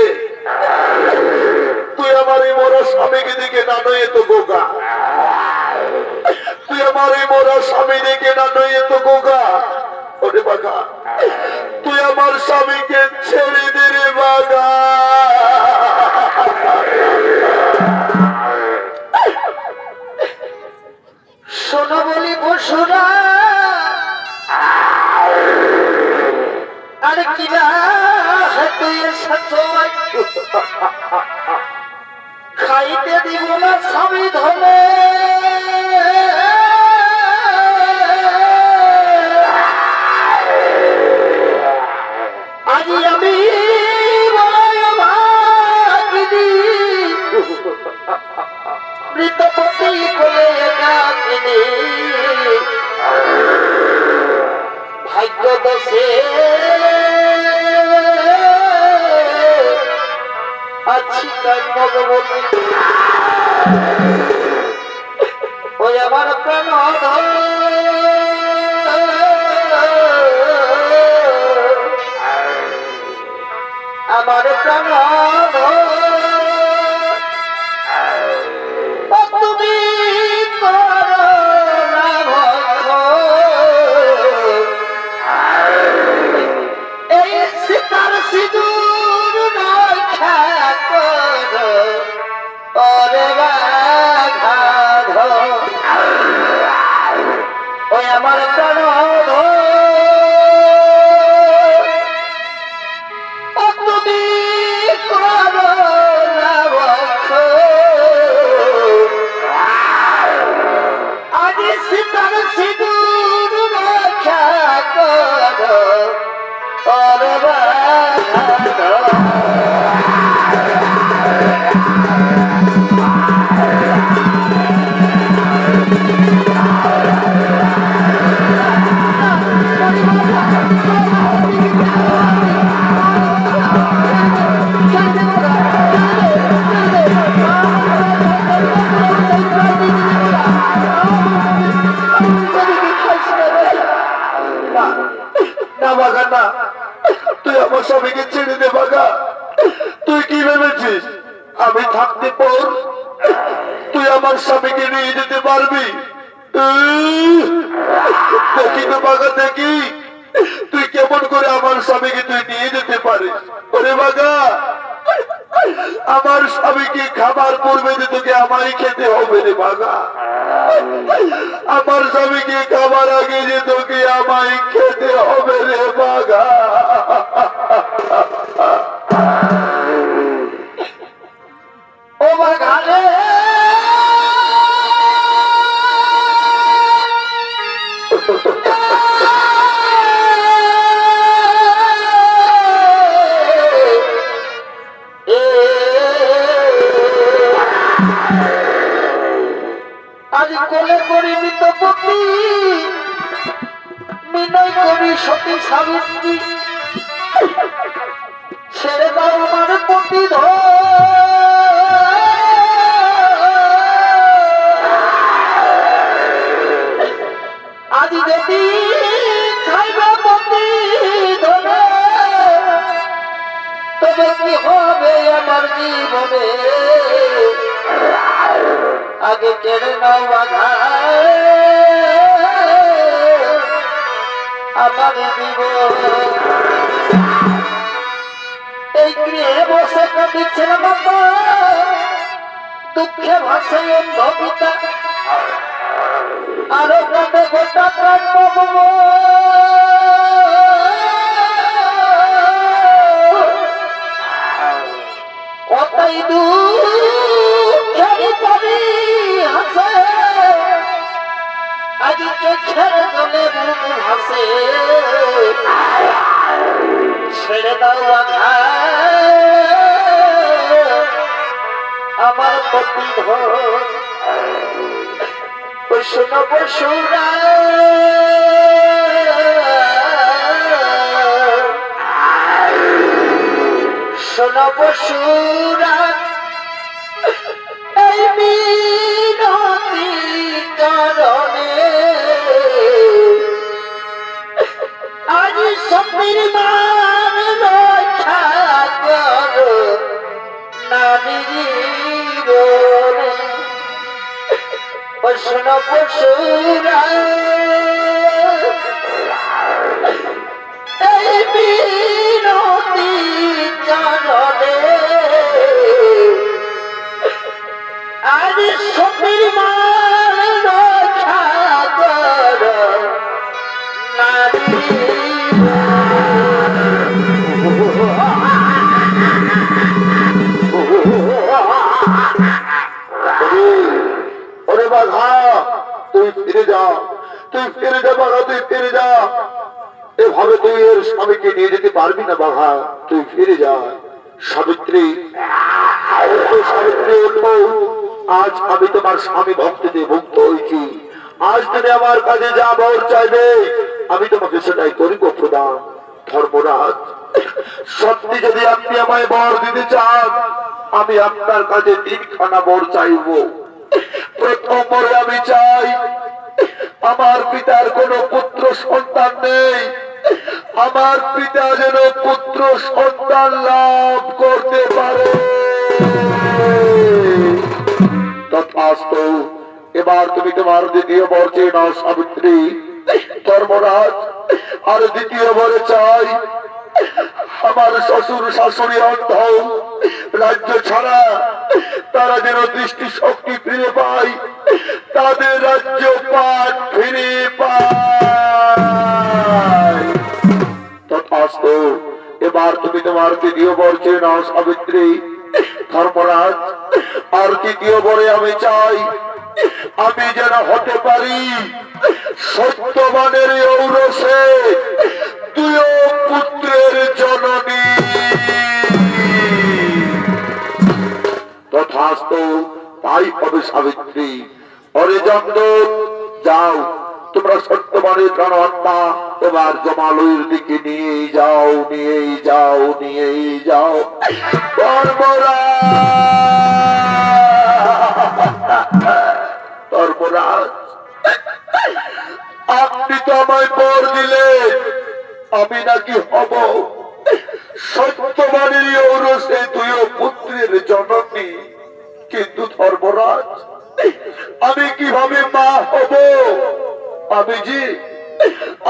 না নয় তো গোগা, তুই আমার এই মরা স্বামী দেখে না নয় তো গোগা। ওরে বাঘা, তুই আমার স্বামীকে ছেড়ে দে রে বাঘা। শোনো বলি পশুরা, আরে কিরা তুই এসেছ, খাইতে দিব না স্বামী ধরে, আজি আমি মৃতপতি কোলে ডাকিনি, ভাগ্য দোষে আছি তাই ভগবতী, ওই আমার প্রাণ আমার প্রাণ তুমি করো না এই সীতার সিঁদুর রক্ষা করো, ওরে বাঘা ওই আমার প্রাণ তুমি করো না আজ সীতার সিঁদুর রক্ষা করো, ওরে বাঘা তুই আমার স্বামীকে ছেড়ে দে বাঘা। তুই কি ভেবেছিস আমি থাকতে পর তুই আমার স্বামীকে নিয়ে যেতে পারবি? দেখি তো বাঘা, দেখি তুই কেমন করে আমার স্বামীকে তুই নিয়ে যেতে পারিস। ওরে বাঘা, আমার স্বামীকে খাবার পূর্বে যে তোকে আমায় খেতে হবে রে বাঘা। আমার স্বামীকে খাবার আগে যে তোকে আমায় খেতে হবে রে বাঘা। ও বাঘা রে, আজ কোলে করি মৃতপতি, বিনয় করি সতী সাবিত্রী, ছেড়ে দাও আমার পতি আজ যদি খাইবা পতি ধরে, তবে কি হবে আমার জীবনে, আগে কেড়ে নাও বাঘা আমার জীবন। এই গৃহে বসে কাঁদিচ্ছেন বাবা, দুঃখে ভাসে অন্ধ পিতা, আরো কাঁদে গোটা প্রাণ বাবা। অতাই দুঃখের পানি হাসে, আজ চোখের জলে বুক ভাসে, ছেড়ে দাও বাঘা আমার পতি ধন। শোনো পশুরা, শোনো পশুরা, এই মিনতি কারণে আজ স্বপ্নের মান পশুরা এই বিনতি চরণে আজ সতীর মান রক্ষা কর নারী ওরে বাঘা তুই ফিরে যা, তুই ফিরে যা বাঘা, তুই ফিরে যা। এভাবে তুই এর স্বামীকে নিয়ে যেতে পারবি না বাঘা, তুই ফিরে যা। সাবিত্রী, সাবিত্রী উঠো, আজ আমি তোমার স্বামী ভক্তিতে মুক্ত হয়েছি। আজ তুমি আমার কাছে যা বর চাইবে আমি তোমাকে সেটাই করিব প্রদান। ধর্মরাজ, সত্যি যদি আপনি আমায় বর দিতে চান আমি আপনার কাছে 3খানা বর চাইব। প্রথম বরে আমি চাই আমার পিতার কোনো পুত্র সন্তান নেই, আমার পিতা যেন পুত্র সন্তান লাভ করতে পারে। তথাস্তু। এবার তুমি তোমার দ্বিতীয় বর চেয়ে নাও সাবিত্রী। ধর্মরাজ, আর দ্বিতীয় বরে চাই আমার শ্বশুর শাশুড়ি অন্ধ, রাজ্য ছাড়া তারা যেন দৃষ্টি শক্তি ফিরে পায়, তাদের রাজ্য পাঠ ফিরে পায়। তথাস্তু। এবার তুমি তোমার দ্বিতীয় বর চেয়ে নাও সাবিত্রী। ধর্মরাজ, আর তৃতীয় বরে আমি চাই আমি যেন হতে পারি সত্যবানের ঔরসে 2 পুত্রের জননী। তথাস্তু, তাই হবে সাবিত্রী। অরে জমদূত, যাও তোমরা সত্যবানের প্রাণহত্যা এবার জমালয়ের দিকে নিয়ে যাও, নিয়ে যাও, নিয়ে যাও। ধর্মরাজ, আপনি তো আমায় বর দিলেন আমি নাকি হব সত্যবানের ঔরসে 2 পুত্রের জননী, কিন্তু ধর্মরাজ আমি কিভাবে মা হব?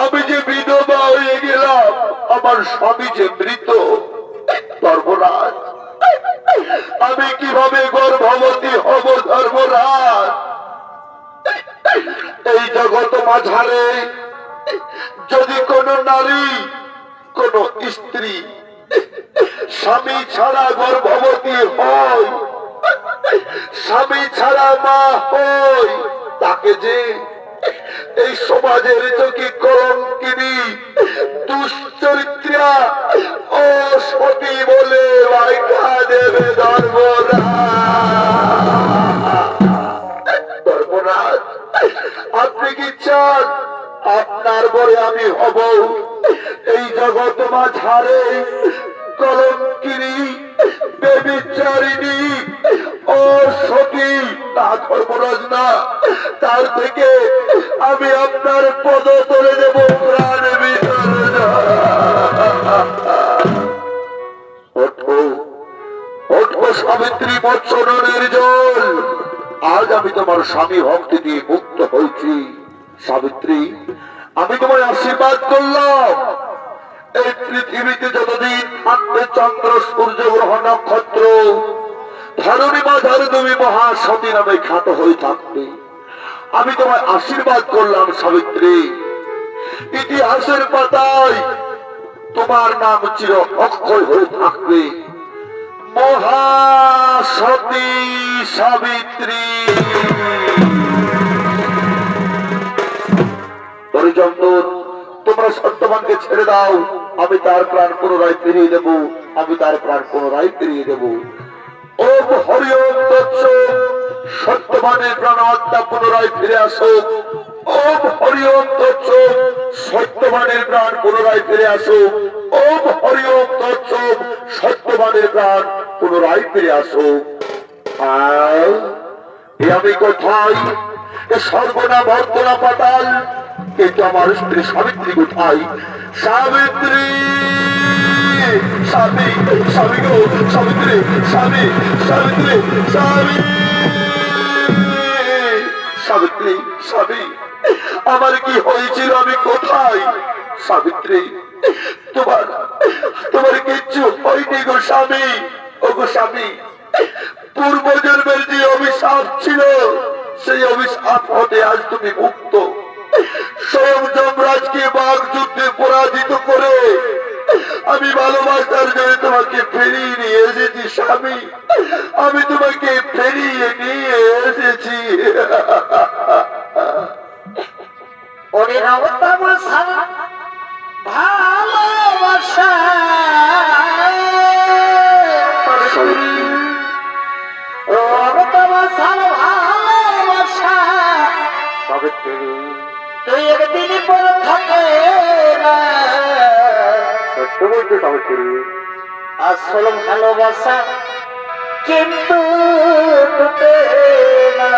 আমি যে বিধবা হয়ে গেলাম, আমার স্বামী যে মৃত। ধর্মরাজ, আমি কিভাবে গর্ভবতী হব? ধর্মরাজ, এই জগৎ মাঝারে যদি কোন নারী, কোন স্ত্রী স্বামী ছাড়া গর্ভবতী হয়, স্বামী ছাড়া মা হয়, তাকে যে এই সমাজের চোখে কলঙ্কিনী, দুশ্চরিত্রা ও সতী বলে আখ্যা দেবে। ধর্মরাজ, আপনি কি চান আপনার বরে আমি হব এই জগৎ মাঝারে কলঙ্কিনী, বেবিচারিণী ও সতী? না ধর্মরাজ, না, তার থেকে আমি আপনার পদ তলে দেব প্রাণ বিসর্জন। ওঠো, ওঠো সাবিত্রী, বৎসনের জল। আজ আমি তোমার স্বামী ভক্তি দিয়ে মুক্ত হয়েছি। সাবিত্রী, আমি তোমায় আশীর্বাদ করলাম এই পৃথিবীতে যতদিন থাকবে চন্দ্র, সূর্য, গ্রহ, নক্ষত্র, ধরণী মাঝারে তুমি মহাসতী নামে খ্যাত হয়ে থাকবে। আমি তোমায় আশীর্বাদ করলাম সাবিত্রী, ইতিহাসের পাতায় তোমার নাম চির অক্ষয় হয়ে থাকবে, মহাসতী সাবিত্রী। হরিচন্দন, তোমরা সত্যবানকে ছেড়ে দাও, আমি তার প্রাণ পুনরায় ফিরিয়ে দেব, আমি তার প্রাণ পুনরায় ফিরিয়ে দেব। ওম হরি ওম তৎসৎ। সত্যবানের প্রাণ আত্মা পুনরায় ফিরে আসুক। ওম হরি ওম তৎসৎ। সত্যবানের প্রাণ পুনরায় ফিরে আসুক। ওম হরি ওম তৎসৎ। সত্যবানের প্রাণ পুনরায় ফিরে আসুক। আমি কোথায়? সর্বনা বর্তনা পাতাল, কিন্তু আমার স্ত্রী সাবিত্রী কোথায়? সাবিত্রী, স্বামী, স্বামী গো, সাবিত্রী, স্বামী, সাবিত্রী, স্বামী, সাবিত্রী, স্বামী, আমার কি হয়েছিল, আমি কোথায়? সাবিত্রী, তোমার তোমার কিচ্ছু হয়নি গো স্বামী। ও গো স্বামী, পূর্বজন্মের যে অভিশাপ ছিল, সেই অভিশাপ হতে আজ তুমি মুক্ত। স্বয়ং যমরাজকে বাঘ যুদ্ধে পরাজিত করে আমি ভালোবাসার জন্য তোমাকে ফিরিয়ে নিয়ে এসেছি স্বামী, আমি তোমাকে ফিরিয়ে নিয়ে এসেছি। ওরে নবতমসা ভালোবাসা, নবতমসা ভালোবাসা, তুই একদিন পর থাকে না। আসল ভালোবাসা কিন্তু টুটে না।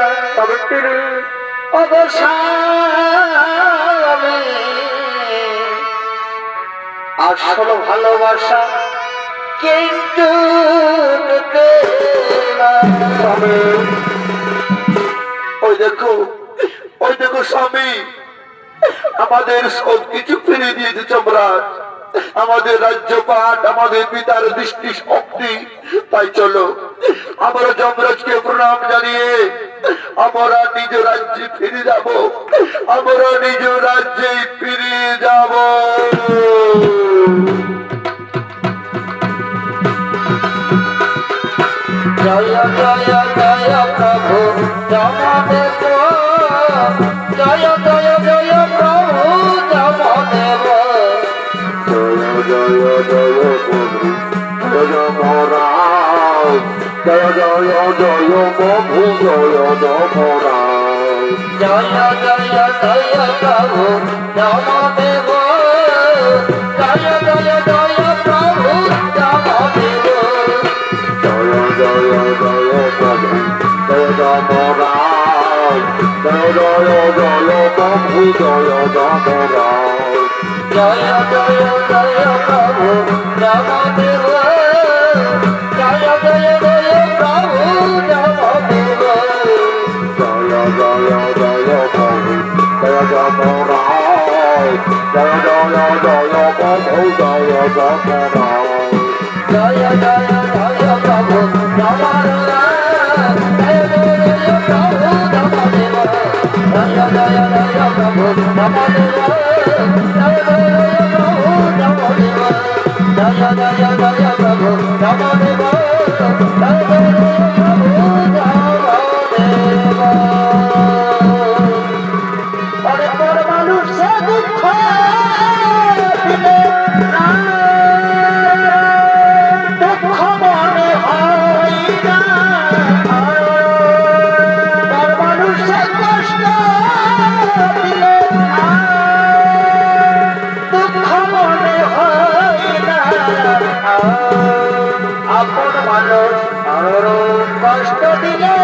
অবসানে আসল ভালোবাসা কিন্তু টুটে না। ওই দেখো, ওই দেখো স্বামী, আমাদের সবকিছু ফিরে দিয়েছে যমরাজ, আমাদের রাজ্যপাট, আমাদের পিতার দৃষ্টি শক্তি। তাই চলো আমরা যমরাজকে প্রণাম জানিয়ে আমরা নিজ রাজ্যে ফিরে যাব, আমরা নিজ রাজ্যে ফিরে যাব। জয় জয় জয় প্রভু যমদেব, জয় জয় জয় প্রভু যমদেব, জয় জয় জয় প্রভু জয় মহারাজ, জয় জয় জয় প্রভু জয় মহারাজ, জয় জয় জয় প্রভু যমদেব, জয় জয় জয় প্রভু যমদেব, জয় জয় জয় প্রভু জয় মহারাজ, জয় জয় জয় প্রভু জয় মহারাজ, জয় জয় জয় প্রভু যমদেব, জয় জয় জয় প্রভু যমদেব, জয় জয় জয় প্রভু জয় মহারাজ, জয় জয় জয় প্রভু জয় মহারাজ, জয় জয় জয় প্রভু যমদেব, জয় জয় জয় প্রভু যমদেব, জয় জয় জয় প্রভু যমদেব, জয় জয় জয় প্রভু যমদেব, জয় জয় জয় প্রভু যমদেব, জয় জয় জয় প্রভু যমদেব। ওরে পর মানুষ সে দুঃখ দিলে না, দুঃখ মনে হয় না, পর মানুষ সে কষ্ট দিলে না, দুঃখ মনে হয় না, আপন মানুষ আরো কষ্ট দিলে